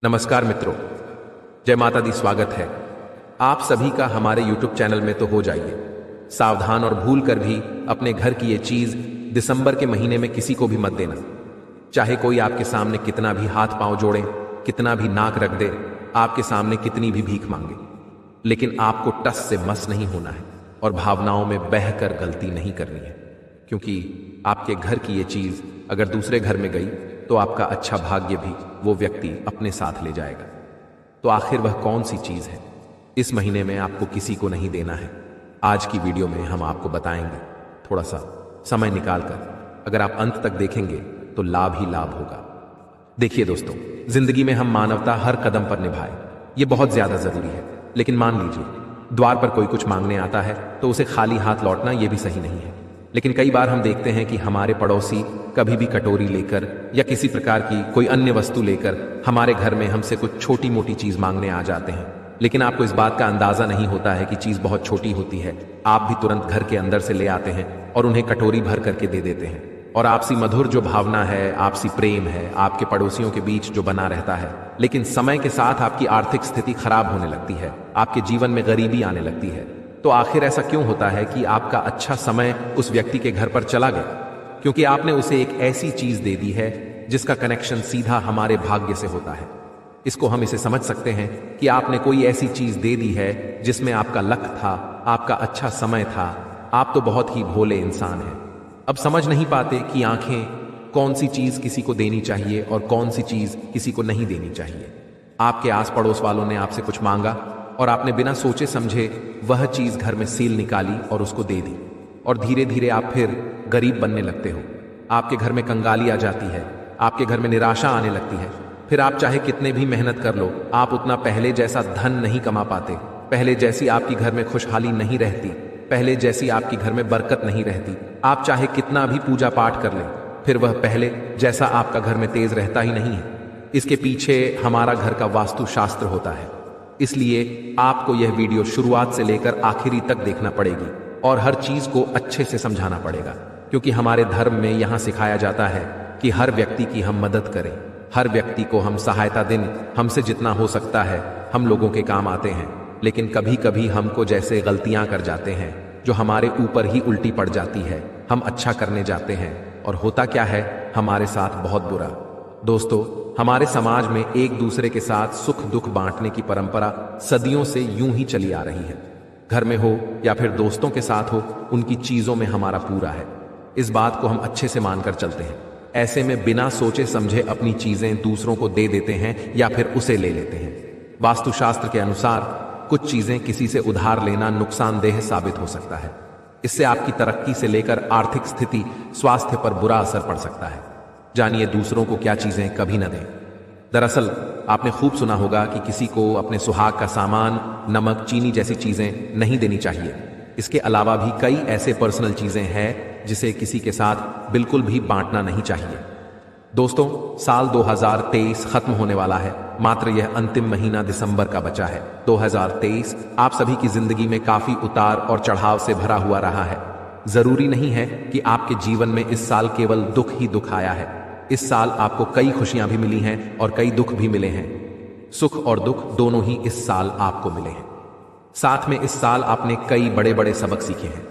नमस्कार मित्रों, जय माता दी। स्वागत है आप सभी का हमारे YouTube चैनल में। तो हो जाइए सावधान और भूल कर भी अपने घर की ये चीज दिसंबर के महीने में किसी को भी मत देना। चाहे कोई आपके सामने कितना भी हाथ पांव जोड़े, कितना भी नाक रख दे, आपके सामने कितनी भी भीख मांगे, लेकिन आपको टस से मस नहीं होना है और भावनाओं में बहकर गलती नहीं करनी है। क्योंकि आपके घर की ये चीज अगर दूसरे घर में गई तो आपका अच्छा भाग्य भी वो व्यक्ति अपने साथ ले जाएगा। तो आखिर वह कौन सी चीज है इस महीने में आपको किसी को नहीं देना है, आज की वीडियो में हम आपको बताएंगे। थोड़ा सा समय निकालकर अगर आप अंत तक देखेंगे तो लाभ ही लाभ होगा। देखिए दोस्तों, जिंदगी में हम मानवता हर कदम पर निभाए, ये बहुत ज्यादा जरूरी है। लेकिन मान लीजिए द्वार पर कोई कुछ मांगने आता है तो उसे खाली हाथ लौटना ये भी सही नहीं है। लेकिन कई बार हम देखते हैं कि हमारे पड़ोसी कभी भी कटोरी लेकर या किसी प्रकार की कोई अन्य वस्तु लेकर हमारे घर में हमसे कुछ छोटी मोटी चीज मांगने आ जाते हैं। लेकिन आपको इस बात का अंदाजा नहीं होता है कि चीज बहुत छोटी होती है। आप भी तुरंत घर के अंदर से ले आते हैं और उन्हें कटोरी भर करके दे देते हैं। और आपसी मधुर जो भावना है, आपसी प्रेम है, आपके पड़ोसियों के बीच जो बना रहता है। लेकिन समय के साथ आपकी आर्थिक स्थिति खराब होने लगती है, आपके जीवन में गरीबी आने लगती है। तो आखिर ऐसा क्यों होता है कि आपका अच्छा समय उस व्यक्ति के घर पर चला गया? क्योंकि आपने उसे एक ऐसी चीज दे दी है जिसका कनेक्शन सीधा हमारे भाग्य से होता है। इसको हम इसे समझ सकते हैं कि आपने कोई ऐसी चीज दे दी है जिसमें आपका लक था, आपका अच्छा समय था। आप तो बहुत ही भोले इंसान हैं। अब समझ नहीं पाते कि आंखें कौन सी चीज किसी को देनी चाहिए और कौन सी चीज किसी को नहीं देनी चाहिए। आपके आस पड़ोस वालों ने आपसे कुछ मांगा और आपने बिना सोचे समझे वह चीज घर में सील निकाली और उसको दे दी, और धीरे धीरे आप फिर गरीब बनने लगते हो। आपके घर में कंगाली आ जाती है, आपके घर में निराशा आने लगती है। फिर आप चाहे कितने भी मेहनत कर लो, आप उतना पहले जैसा धन नहीं कमा पाते, पहले जैसी आपकी घर में खुशहाली नहीं रहती, पहले जैसी आपकी घर में बरकत नहीं रहती। आप चाहे कितना भी पूजा पाठ कर ले, फिर वह पहले जैसा आपका घर में तेज रहता ही नहीं है। इसके पीछे हमारा घर का वास्तु शास्त्र होता है। इसलिए आपको यह वीडियो शुरुआत से लेकर आखिरी तक देखना पड़ेगी और हर चीज को अच्छे से समझाना पड़ेगा। क्योंकि हमारे धर्म में यहां सिखाया जाता है कि हर व्यक्ति की हम मदद करें, हर व्यक्ति को हम सहायता दें। हमसे जितना हो सकता है हम लोगों के काम आते हैं। लेकिन कभी कभी हमको जैसे गलतियां कर जाते हैं जो हमारे ऊपर ही उल्टी पड़ जाती है। हम अच्छा करने जाते हैं और होता क्या है, हमारे साथ बहुत बुरा। दोस्तों, हमारे समाज में एक दूसरे के साथ सुख दुख बांटने की परंपरा सदियों से यूं ही चली आ रही है। घर में हो या फिर दोस्तों के साथ हो, उनकी चीजों में हमारा पूरा है। इस बात को हम अच्छे से मानकर चलते हैं। ऐसे में बिना सोचे समझे अपनी चीजें दूसरों को दे देते हैं या फिर उसे ले लेते हैं। वास्तुशास्त्र के अनुसार कुछ चीजें किसी से उधार लेना नुकसानदेह साबित हो सकता है। इससे आपकी तरक्की से लेकर आर्थिक स्थिति, स्वास्थ्य पर बुरा असर पड़ सकता है। जानिए दूसरों को क्या चीजें कभी न दें। दरअसल आपने खूब सुना होगा कि किसी को अपने सुहाग का सामान, नमक, चीनी जैसी चीजें नहीं देनी चाहिए। इसके अलावा भी कई ऐसे पर्सनल चीजें हैं जिसे किसी के साथ बिल्कुल भी बांटना नहीं चाहिए। दोस्तों, साल 2023 खत्म होने वाला है। मात्र यह अंतिम महीना दिसंबर का बचा है। 2023 आप सभी की जिंदगी में काफी उतार और चढ़ाव से भरा हुआ रहा है। जरूरी नहीं है कि आपके जीवन में इस साल केवल दुख ही दुख आया है। इस साल आपको कई खुशियां भी मिली हैं और कई दुख भी मिले हैं। सुख और दुख दोनों ही इस साल आपको मिले हैं। साथ में इस साल आपने कई बड़े बड़े सबक सीखे हैं।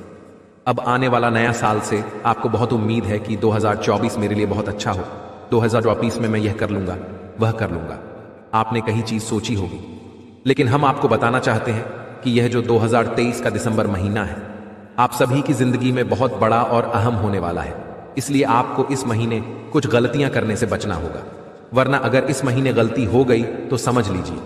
अब आने वाला नया साल से आपको बहुत उम्मीद है कि 2024 मेरे लिए बहुत अच्छा हो। 2024 में मैं यह कर लूंगा, वह कर लूंगा। आपने कहीं चीज सोची होगी, लेकिन हम आपको बताना चाहते हैं कि यह जो 2023 का दिसंबर महीना है, आप सभी की जिंदगी में बहुत बड़ा और अहम होने वाला है। इसलिए आपको इस महीने कुछ गलतियां करने से बचना होगा। वरना अगर इस महीने गलती हो गई तो समझ लीजिए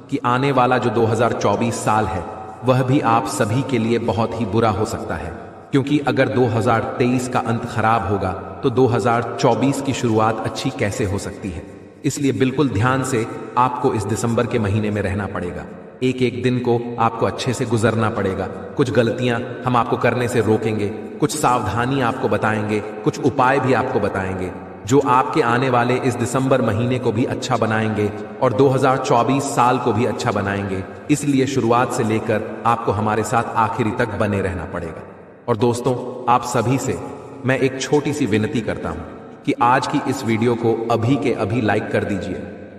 कि आने वाला जो 2024 साल है वह भी आप सभी के लिए बहुत ही बुरा हो सकता है। क्योंकि अगर 2023 का अंत खराब होगा तो 2024 की शुरुआत अच्छी कैसे हो सकती है। इसलिए बिल्कुल ध्यान से आपको इस दिसंबर के महीने में रहना पड़ेगा। एक एक दिन को आपको अच्छे से गुजरना पड़ेगा। कुछ गलतियां हम आपको करने से रोकेंगे, कुछ सावधानी आपको बताएंगे, कुछ उपाय भी आपको बताएंगे जो आपके आने वाले इस दिसंबर महीने को भी अच्छा बनाएंगे और 2024 साल को भी अच्छा बनाएंगे। इसलिए शुरुआत से लेकर आपको हमारे साथ आखिरी तक बने रहना पड़ेगा। और दोस्तों, आप सभी से मैं एक छोटी सी विनती करता हूं कि आज की इस वीडियो को अभी के अभी लाइक कर दीजिए।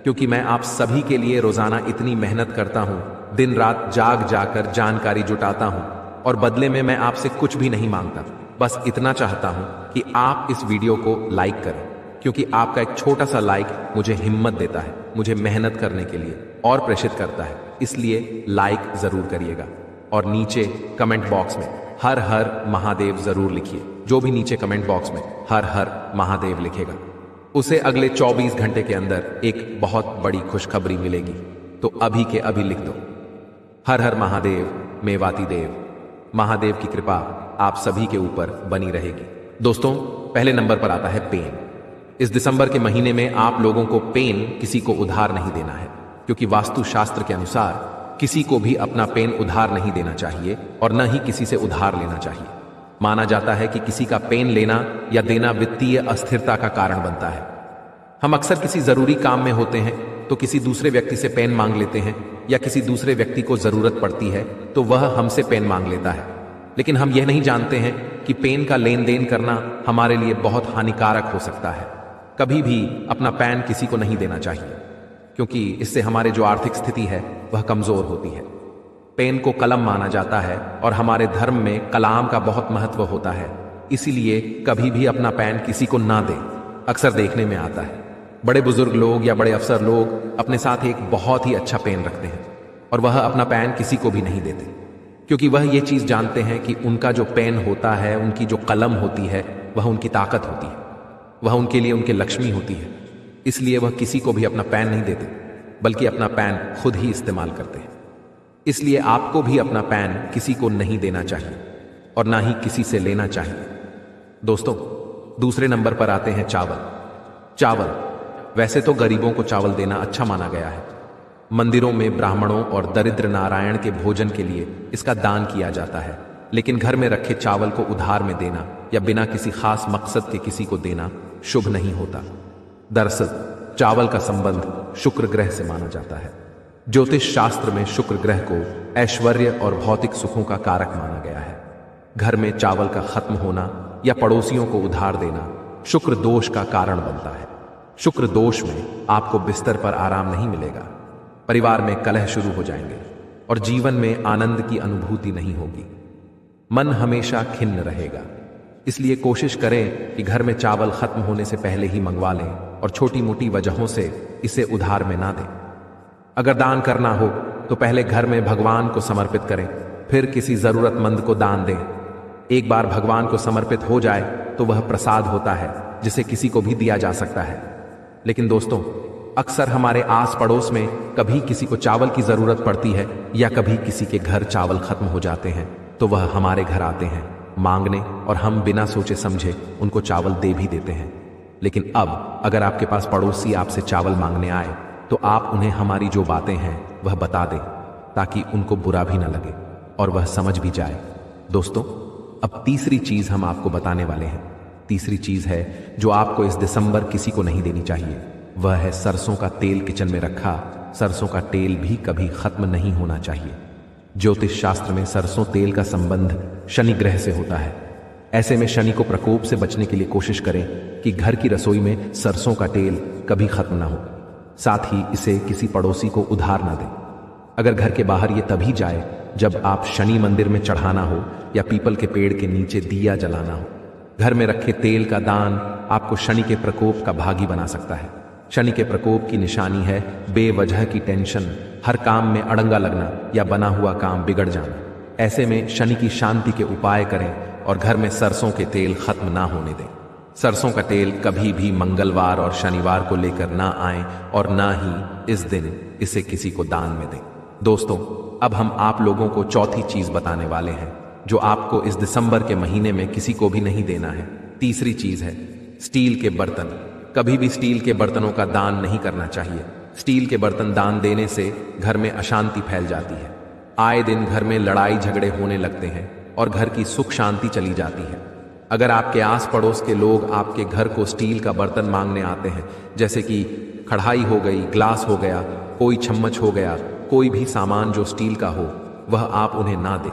क्योंकि मैं आप सभी के लिए रोजाना इतनी मेहनत करता हूं, दिन रात जाग जाकर जानकारी जुटाता हूं, और बदले में मैं आपसे कुछ भी नहीं मांगता। बस इतना चाहता हूं कि आप इस वीडियो को लाइक करें, क्योंकि आपका एक छोटा सा लाइक मुझे हिम्मत देता है, मुझे मेहनत करने के लिए और प्रेरित करता है। इसलिए लाइक जरूर करिएगा और नीचे कमेंट बॉक्स में हर हर महादेव जरूर लिखिए। जो भी नीचे कमेंट बॉक्स में हर हर महादेव लिखेगा उसे अगले 24 घंटे के अंदर एक बहुत बड़ी खुशखबरी मिलेगी। तो अभी के अभी लिख दो, हर हर महादेव मेवाती देव। महादेव की कृपा आप सभी के ऊपर बनी रहेगी। दोस्तों, पहले नंबर पर आता है पेन। इस दिसंबर के महीने में आप लोगों को पेन किसी को उधार नहीं देना है, क्योंकि वास्तुशास्त्र के अनुसार किसी को भी अपना पेन उधार नहीं देना चाहिए और न ही किसी से उधार लेना चाहिए। माना जाता है कि किसी का पेन लेना या देना वित्तीय अस्थिरता का कारण बनता है। हम अक्सर किसी जरूरी काम में होते हैं तो किसी दूसरे व्यक्ति से पेन मांग लेते हैं, या किसी दूसरे व्यक्ति को जरूरत पड़ती है तो वह हमसे पेन मांग लेता है। लेकिन हम यह नहीं जानते हैं कि पेन का लेन देन करना हमारे लिए बहुत हानिकारक हो सकता है। कभी भी अपना पेन किसी को नहीं देना चाहिए, क्योंकि इससे हमारे जो आर्थिक स्थिति है वह कमजोर होती है। पेन को कलम माना जाता है और हमारे धर्म में कलाम का बहुत महत्व होता है। इसीलिए कभी भी अपना पेन किसी को ना दें। अक्सर देखने में आता है बड़े बुजुर्ग लोग या बड़े अफसर लोग अपने साथ एक बहुत ही अच्छा पेन रखते हैं और वह अपना पेन किसी को भी नहीं देते, क्योंकि वह ये चीज जानते हैं कि उनका जो पेन होता है, उनकी जो कलम होती है, वह उनकी ताकत होती है, वह उनके लिए उनकी लक्ष्मी होती है। इसलिए वह किसी को भी अपना पेन नहीं देते, बल्कि अपना पेन खुद ही इस्तेमाल करते हैं। इसलिए आपको भी अपना पेन किसी को नहीं देना चाहिए और ना ही किसी से लेना चाहिए। दोस्तों, दूसरे नंबर पर आते हैं चावल। चावल वैसे तो गरीबों को चावल देना अच्छा माना गया है। मंदिरों में ब्राह्मणों और दरिद्र नारायण के भोजन के लिए इसका दान किया जाता है। लेकिन घर में रखे चावल को उधार में देना या बिना किसी खास मकसद के किसी को देना शुभ नहीं होता। दरअसल चावल का संबंध शुक्र ग्रह से माना जाता है। ज्योतिष शास्त्र में शुक्र ग्रह को ऐश्वर्य और भौतिक सुखों का कारक माना गया है। घर में चावल का खत्म होना या पड़ोसियों को उधार देना शुक्र दोष का कारण बनता है। शुक्र दोष में आपको बिस्तर पर आराम नहीं मिलेगा, परिवार में कलह शुरू हो जाएंगे और जीवन में आनंद की अनुभूति नहीं होगी। मन हमेशा खिन्न रहेगा। इसलिए कोशिश करें कि घर में चावल खत्म होने से पहले ही मंगवा लें और छोटी मोटी वजहों से इसे उधार में ना दें। अगर दान करना हो तो पहले घर में भगवान को समर्पित करें, फिर किसी जरूरतमंद को दान दें। एक बार भगवान को समर्पित हो जाए तो वह प्रसाद होता है जिसे किसी को भी दिया जा सकता है। लेकिन दोस्तों, अक्सर हमारे आस पड़ोस में कभी किसी को चावल की जरूरत पड़ती है या कभी किसी के घर चावल खत्म हो जाते हैं तो वह हमारे घर आते हैं मांगने, और हम बिना सोचे समझे उनको चावल दे भी देते हैं। लेकिन अब अगर आपके पास पड़ोसी आपसे चावल मांगने आए तो आप उन्हें हमारी जो बातें हैं वह बता दें, ताकि उनको बुरा भी ना लगे और वह समझ भी जाए। दोस्तों, अब तीसरी चीज हम आपको बताने वाले हैं। तीसरी चीज है जो आपको इस दिसंबर किसी को नहीं देनी चाहिए, वह है सरसों का तेल। किचन में रखा सरसों का तेल भी कभी खत्म नहीं होना चाहिए। ज्योतिष शास्त्र में सरसों तेल का संबंध शनि ग्रह से होता है। ऐसे में शनि को प्रकोप से बचने के लिए कोशिश करें कि घर की रसोई में सरसों का तेल कभी खत्म ना हो। साथ ही इसे किसी पड़ोसी को उधार ना दें। अगर घर के बाहर ये तभी जाए जब आप शनि मंदिर में चढ़ाना हो या पीपल के पेड़ के नीचे दिया जलाना हो। घर में रखे तेल का दान आपको शनि के प्रकोप का भागी बना सकता है। शनि के प्रकोप की निशानी है बेवजह की टेंशन, हर काम में अड़ंगा लगना या बना हुआ काम बिगड़ जाना। ऐसे में शनि की शांति के उपाय करें और घर में सरसों के तेल खत्म ना होने दें। सरसों का तेल कभी भी मंगलवार और शनिवार को लेकर ना आए और ना ही इस दिन इसे किसी को दान में दें। दोस्तों, अब हम आप लोगों को चौथी चीज बताने वाले हैं जो आपको इस दिसंबर के महीने में किसी को भी नहीं देना है। तीसरी चीज है स्टील के बर्तन। कभी भी स्टील के बर्तनों का दान नहीं करना चाहिए। स्टील के बर्तन दान देने से घर में अशांति फैल जाती है। आए दिन घर में लड़ाई झगड़े होने लगते हैं और घर की सुख शांति चली जाती है। अगर आपके आस पड़ोस के लोग आपके घर को स्टील का बर्तन मांगने आते हैं, जैसे कि कढ़ाई हो गई, ग्लास हो गया, कोई चम्मच हो गया, कोई भी सामान जो स्टील का हो, वह आप उन्हें ना दें।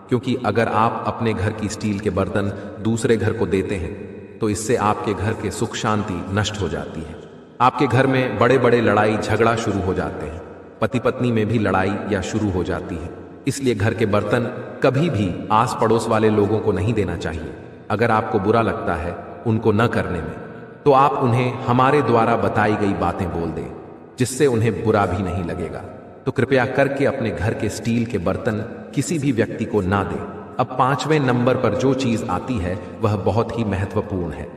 क्योंकि अगर आप अपने घर की स्टील के बर्तन दूसरे घर को देते हैं तो इससे आपके घर के सुख शांति नष्ट हो जाती है। आपके घर में बड़े बड़े लड़ाई झगड़ा शुरू हो जाते हैं, पति पत्नी में भी लड़ाई या शुरू हो जाती है। इसलिए घर के बर्तन कभी भी आस पड़ोस वाले लोगों को नहीं देना चाहिए। अगर आपको बुरा लगता है उनको न करने में, तो आप उन्हें हमारे द्वारा बताई गई बातें बोल दें, जिससे उन्हें बुरा भी नहीं लगेगा। तो कृपया करके अपने घर के स्टील के बर्तन किसी भी व्यक्ति को ना दें। अब 5वें नंबर पर जो चीज आती है वह बहुत ही महत्वपूर्ण है।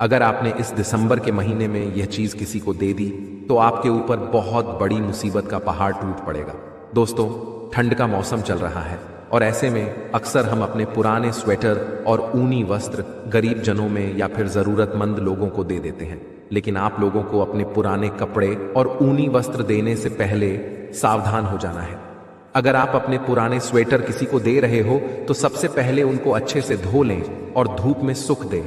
अगर आपने इस दिसंबर के महीने में यह चीज किसी को दे दी तो आपके ऊपर बहुत बड़ी मुसीबत का पहाड़ टूट पड़ेगा। दोस्तों, ठंड का मौसम चल रहा है और ऐसे में अक्सर हम अपने पुराने स्वेटर और ऊनी वस्त्र गरीब जनों में या फिर जरूरतमंद लोगों को दे देते हैं। लेकिन आप लोगों को अपने पुराने कपड़े और ऊनी वस्त्र देने से पहले सावधान हो जाना है। अगर आप अपने पुराने स्वेटर किसी को दे रहे हो तो सबसे पहले उनको अच्छे से धो लें और धूप में सूख दें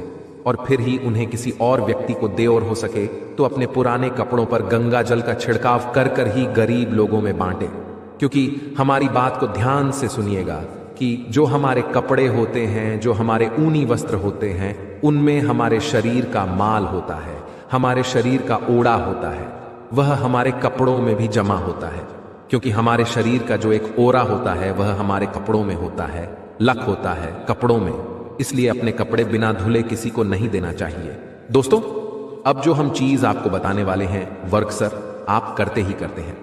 और फिर ही उन्हें किसी और व्यक्ति को दे, और हो सके तो अपने पुराने कपड़ों पर गंगा जल का छिड़काव कर कर ही गरीब लोगों में बांटें। क्योंकि हमारी बात को ध्यान से सुनिएगा कि जो हमारे कपड़े होते हैं, जो हमारे ऊनी वस्त्र होते हैं, उनमें हमारे शरीर का माल होता है, हमारे शरीर का ओड़ा होता है, वह हमारे कपड़ों में भी जमा होता है। क्योंकि हमारे शरीर का जो एक ओरा होता है वह हमारे कपड़ों में होता है, लक होता है कपड़ों में। इसलिए अपने कपड़े बिना धुले किसी को नहीं देना चाहिए। दोस्तों, अब जो हम चीज आपको बताने वाले हैं वर्क सर आप करते ही करते हैं।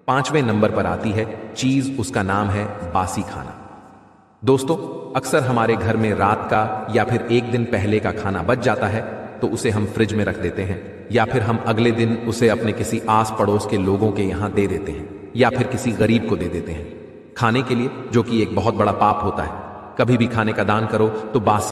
5वें नंबर पर आती है चीज, उसका नाम है बासी खाना। दोस्तों, अक्सर हमारे घर में रात का या फिर एक दिन पहले का खाना बच जाता है तो उसे हम फ्रिज में रख देते हैं, या फिर हम अगले दिन उसे अपने किसी आस पड़ोस के लोगों के यहां दे देते हैं, या फिर किसी गरीब को दे देते हैं खाने के लिए, जो कि एक बहुत बड़ा पाप होता है। कभी भी खाने का दान करो तो बासी